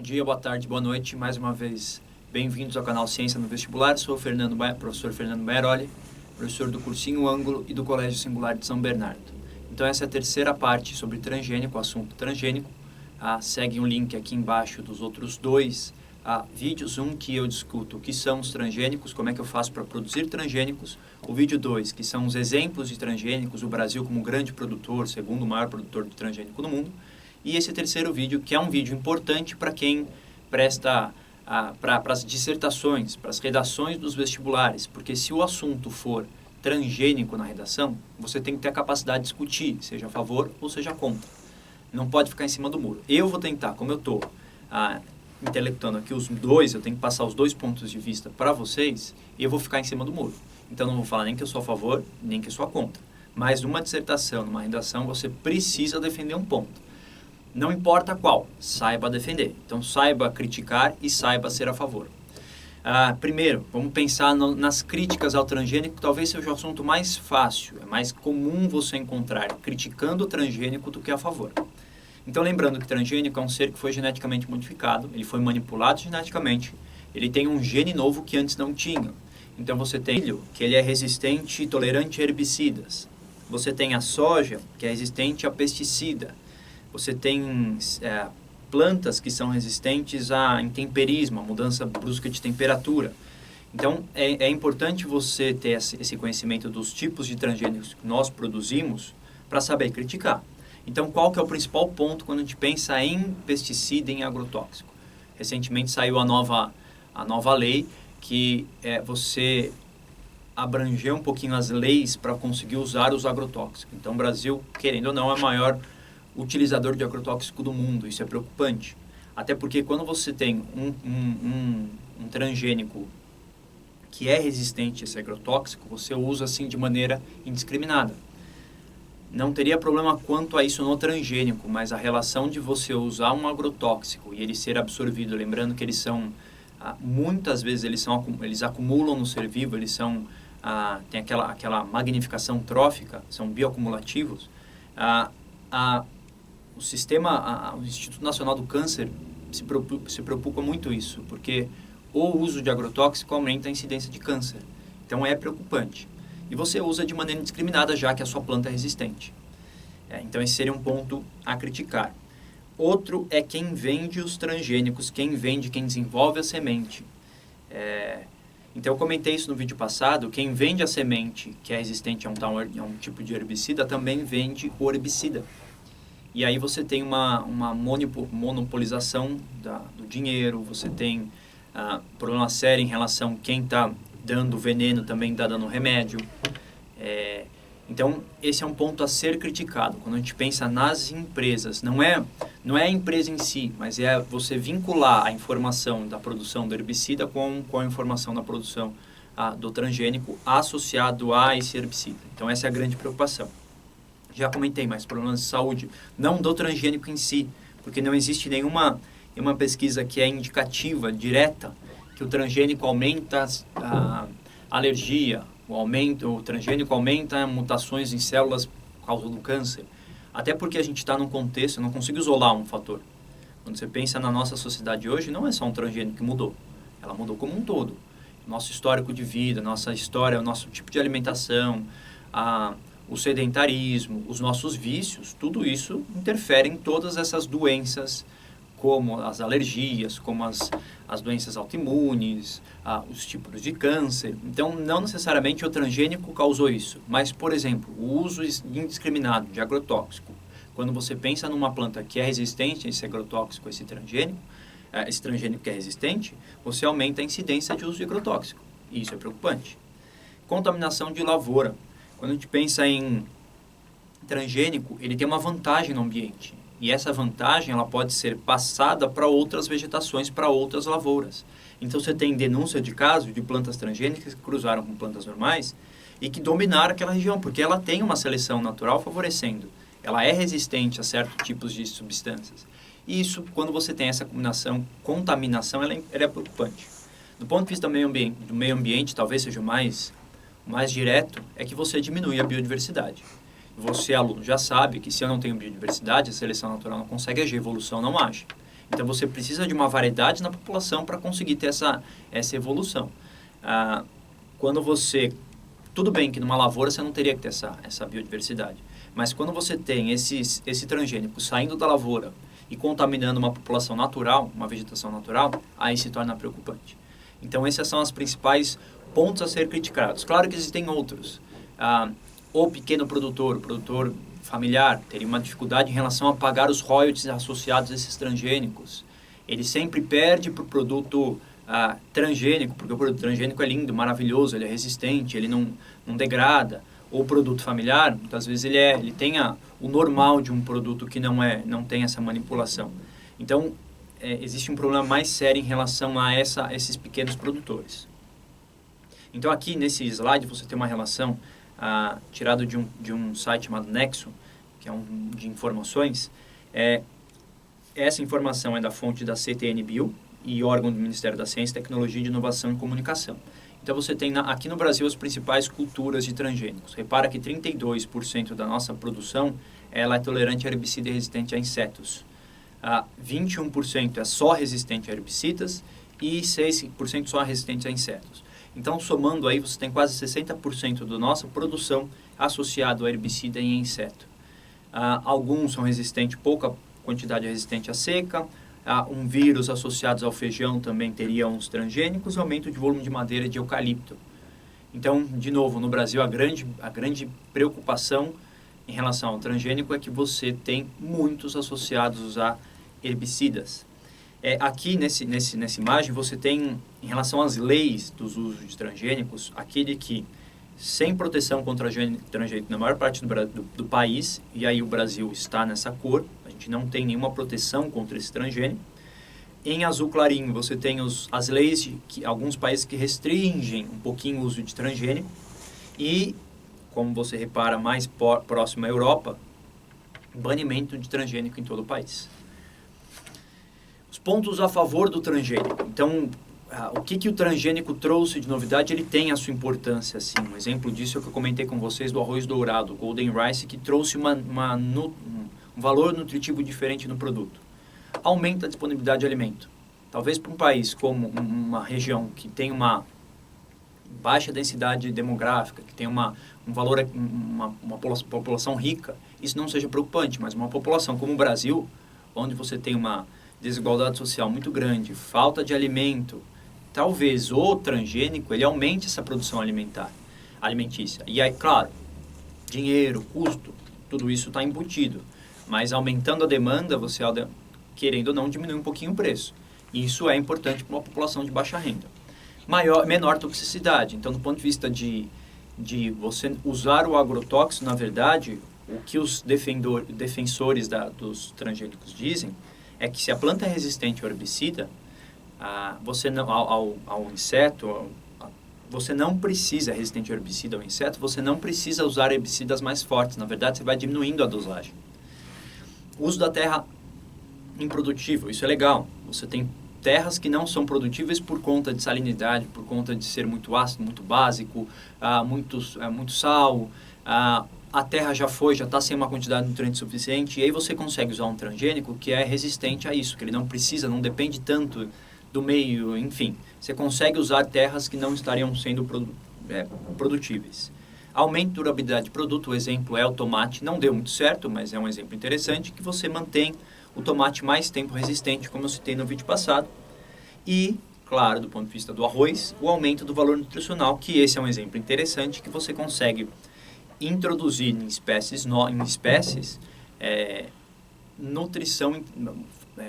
dia, boa tarde, boa noite. Mais uma vez, bem-vindos ao canal Ciência no Vestibular. Sou o professor Fernando Baeroli, professor do Cursinho Ângulo e do Colégio Singular de São Bernardo. Então, essa é a terceira parte sobre transgênico, o assunto transgênico. Segue um link aqui embaixo dos outros dois vídeos. Um que eu discuto o que são os transgênicos, como é que eu faço para produzir transgênicos. O vídeo 2, que são os exemplos de transgênicos, o Brasil como grande produtor, segundo maior produtor de transgênico no mundo. E esse terceiro vídeo, que é um vídeo importante para quem presta para as dissertações, para as redações dos vestibulares, porque se o assunto for transgênico na redação, você tem que ter a capacidade de discutir, seja a favor ou seja contra. Não pode ficar em cima do muro. Eu vou tentar, como eu estou intelectuando aqui os dois, eu tenho que passar os dois pontos de vista para vocês, e eu vou ficar em cima do muro. Então, não vou falar nem que eu sou a favor, nem que eu sou a contra. Mas numa dissertação, numa redação, você precisa defender um ponto. Não importa qual, saiba defender. Então, saiba criticar e saiba ser a favor. Primeiro, vamos pensar nas críticas ao transgênico, que talvez seja o assunto mais fácil, é mais comum você encontrar criticando o transgênico do que a favor. Então, lembrando que transgênico é um ser que foi geneticamente modificado, ele foi manipulado geneticamente, ele tem um gene novo que antes não tinha. Então, você tem milho, que ele é resistente e tolerante a herbicidas. Você tem a soja, que é resistente a pesticida. Você tem plantas que são resistentes a intemperismo, a mudança brusca de temperatura. Então, é importante você ter esse conhecimento dos tipos de transgênicos que nós produzimos para saber criticar. Então, qual que é o principal ponto quando a gente pensa em pesticida, em agrotóxico? Recentemente saiu a nova lei que você abranger um pouquinho as leis para conseguir usar os agrotóxicos. Então, o Brasil, querendo ou não, é o maior utilizador de agrotóxico do mundo. Isso é preocupante. Até porque quando você tem um transgênico que é resistente a esse agrotóxico, você usa assim de maneira indiscriminada. Não teria problema quanto a isso no transgênico, mas a relação de você usar um agrotóxico e ele ser absorvido, lembrando que eles são, muitas vezes eles acumulam no ser vivo, tem aquela magnificação trófica, são bioacumulativos. O Instituto Nacional do Câncer se preocupa muito isso, porque o uso de agrotóxico aumenta a incidência de câncer. Então, é preocupante. E você usa de maneira indiscriminada, já que a sua planta é resistente. Então, esse seria um ponto a criticar. Outro é quem vende os transgênicos, quem desenvolve a semente. Então, eu comentei isso no vídeo passado, quem vende a semente que é resistente a um tipo de herbicida, também vende o herbicida. E aí você tem uma monopolização do dinheiro, você tem problema sério em relação a quem está dando veneno também está dando remédio. Então, esse é um ponto a ser criticado. Quando a gente pensa nas empresas, não é a empresa em si, mas é você vincular a informação da produção do herbicida com a informação da produção do transgênico associado a esse herbicida. Então, essa é a grande preocupação. Já comentei, mas problemas de saúde, não do transgênico em si, porque não existe nenhuma pesquisa que é indicativa, direta, que o transgênico aumenta a alergia, o transgênico aumenta mutações em células por causa do câncer. Até porque a gente está num contexto, eu não consigo isolar um fator. Quando você pensa na nossa sociedade hoje, não é só um transgênico que mudou, ela mudou como um todo. Nosso histórico de vida, nossa história, o nosso tipo de alimentação, o sedentarismo, os nossos vícios, tudo isso interfere em todas essas doenças, como as alergias, como as doenças autoimunes, os tipos de câncer. Então, não necessariamente o transgênico causou isso, mas, por exemplo, o uso indiscriminado de agrotóxico. Quando você pensa numa planta que é resistente a esse agrotóxico, esse transgênico que é resistente, você aumenta a incidência de uso de agrotóxico. E isso é preocupante. Contaminação de lavoura. Quando a gente pensa em transgênico, ele tem uma vantagem no ambiente. E essa vantagem ela pode ser passada para outras vegetações, para outras lavouras. Então, você tem denúncia de casos de plantas transgênicas que cruzaram com plantas normais e que dominaram aquela região, porque ela tem uma seleção natural favorecendo. Ela é resistente a certos tipos de substâncias. E isso, quando você tem essa contaminação, ela é preocupante. Do ponto de vista do meio ambiente, talvez seja o mais direto, é que você diminui a biodiversidade. Você, aluno, já sabe que se eu não tenho biodiversidade, a seleção natural não consegue agir, a evolução não age. Então, você precisa de uma variedade na população para conseguir ter essa evolução. Quando você... Tudo bem que numa lavoura você não teria que ter essa biodiversidade, mas quando você tem esse transgênico saindo da lavoura e contaminando uma população natural, uma vegetação natural, aí se torna preocupante. Então, esses são os principais pontos a ser criticados. Claro que existem outros. O pequeno produtor, o produtor familiar, teria uma dificuldade em relação a pagar os royalties associados a esses transgênicos. Ele sempre perde para o produto transgênico, porque o produto transgênico é lindo, maravilhoso, ele é resistente, ele não degrada. Ou o produto familiar, muitas vezes ele tem o normal de um produto que não tem essa manipulação. Então, existe um problema mais sério em relação a esses pequenos produtores. Então, aqui nesse slide você tem uma relação tirada de um site chamado Nexo, que é de informações. Essa informação é da fonte da CTN-Bio e órgão do Ministério da Ciência, Tecnologia, de Inovação e Comunicação. Então, você tem aqui no Brasil as principais culturas de transgênicos. Repara que 32% da nossa produção ela é tolerante a herbicida e resistente a insetos. 21% é só resistente a herbicidas e 6% só resistente a insetos. Então, somando aí, você tem quase 60% da nossa produção associado a herbicida e inseto. Alguns são resistentes, pouca quantidade resistente à seca. Um vírus associado ao feijão também teria uns transgênicos, aumento de volume de madeira de eucalipto. Então, de novo, no Brasil, a grande preocupação em relação ao transgênico é que você tem muitos associados a herbicidas. Aqui, nessa imagem, você tem, em relação às leis dos usos de transgênicos, aquele que, sem proteção contra transgênico na maior parte do país, e aí o Brasil está nessa cor, a gente não tem nenhuma proteção contra esse transgênico. Em azul clarinho, você tem as leis de alguns países que restringem um pouquinho o uso de transgênico, e, como você repara, mais próximo à Europa, banimento de transgênico em todo o país. Os pontos a favor do transgênico. Então, o que o transgênico trouxe de novidade? Ele tem a sua importância, sim. Um exemplo disso é o que eu comentei com vocês do arroz dourado, Golden Rice, que trouxe um valor nutritivo diferente no produto. Aumenta a disponibilidade de alimento. Talvez para um país como uma região que tem uma baixa densidade demográfica, que tem uma população rica, isso não seja preocupante, mas uma população como o Brasil, onde você tem uma desigualdade social muito grande, falta de alimento, talvez o transgênico ele aumente essa produção alimentícia. E aí, claro, dinheiro, custo, tudo isso está embutido. Mas aumentando a demanda, você, querendo ou não, diminui um pouquinho o preço. E isso é importante para uma população de baixa renda. Menor toxicidade. Então, do ponto de vista de você usar o agrotóxico, na verdade, o que os defensores dos transgênicos dizem é que se a planta é resistente ao herbicida, você não, ao inseto, você não precisa, resistente ao herbicida ao inseto, você não precisa usar herbicidas mais fortes. Na verdade, você vai diminuindo a dosagem. O uso da terra improdutível, isso é legal. Você tem terras que não são produtíveis por conta de salinidade, por conta de ser muito ácido, muito básico, muito sal. A terra já está sem uma quantidade de nutrientes suficiente, e aí você consegue usar um transgênico que é resistente a isso, que ele não depende tanto do meio, enfim. Você consegue usar terras que não estariam sendo produtíveis. Aumento de durabilidade de produto, o exemplo é o tomate, não deu muito certo, mas é um exemplo interessante, que você mantém o tomate mais tempo resistente, como eu citei no vídeo passado. E, claro, do ponto de vista do arroz, o aumento do valor nutricional, que esse é um exemplo interessante, que você consegue introduzir em espécies nutrição,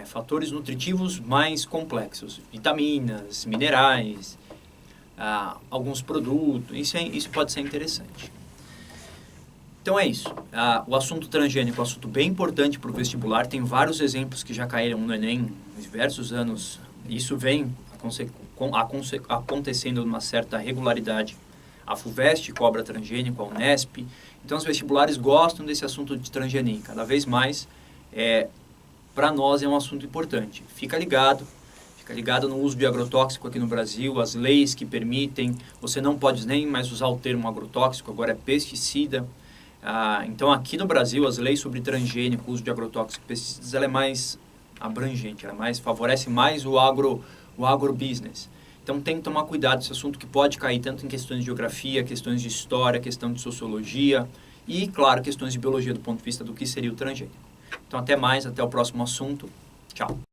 fatores nutritivos mais complexos, vitaminas, minerais, alguns produtos, isso pode ser interessante. Então é isso, o assunto transgênico é um assunto bem importante para o vestibular, tem vários exemplos que já caíram no Enem em diversos anos, isso vem acontecendo numa certa regularidade. A FUVEST cobra transgênico, a Unesp. Então, os vestibulares gostam desse assunto de transgenia. Cada vez mais, para nós, é um assunto importante. Fica ligado no uso de agrotóxico aqui no Brasil, as leis que permitem. Você não pode nem mais usar o termo agrotóxico, agora é pesticida. Então, aqui no Brasil, as leis sobre transgênico, uso de agrotóxico e pesticidas, ela é mais abrangente, ela favorece mais o agrobusiness. Então tem que tomar cuidado esse assunto que pode cair tanto em questões de geografia, questões de história, questão de sociologia e, claro, questões de biologia do ponto de vista do que seria o transgênico. Então até mais, até o próximo assunto. Tchau.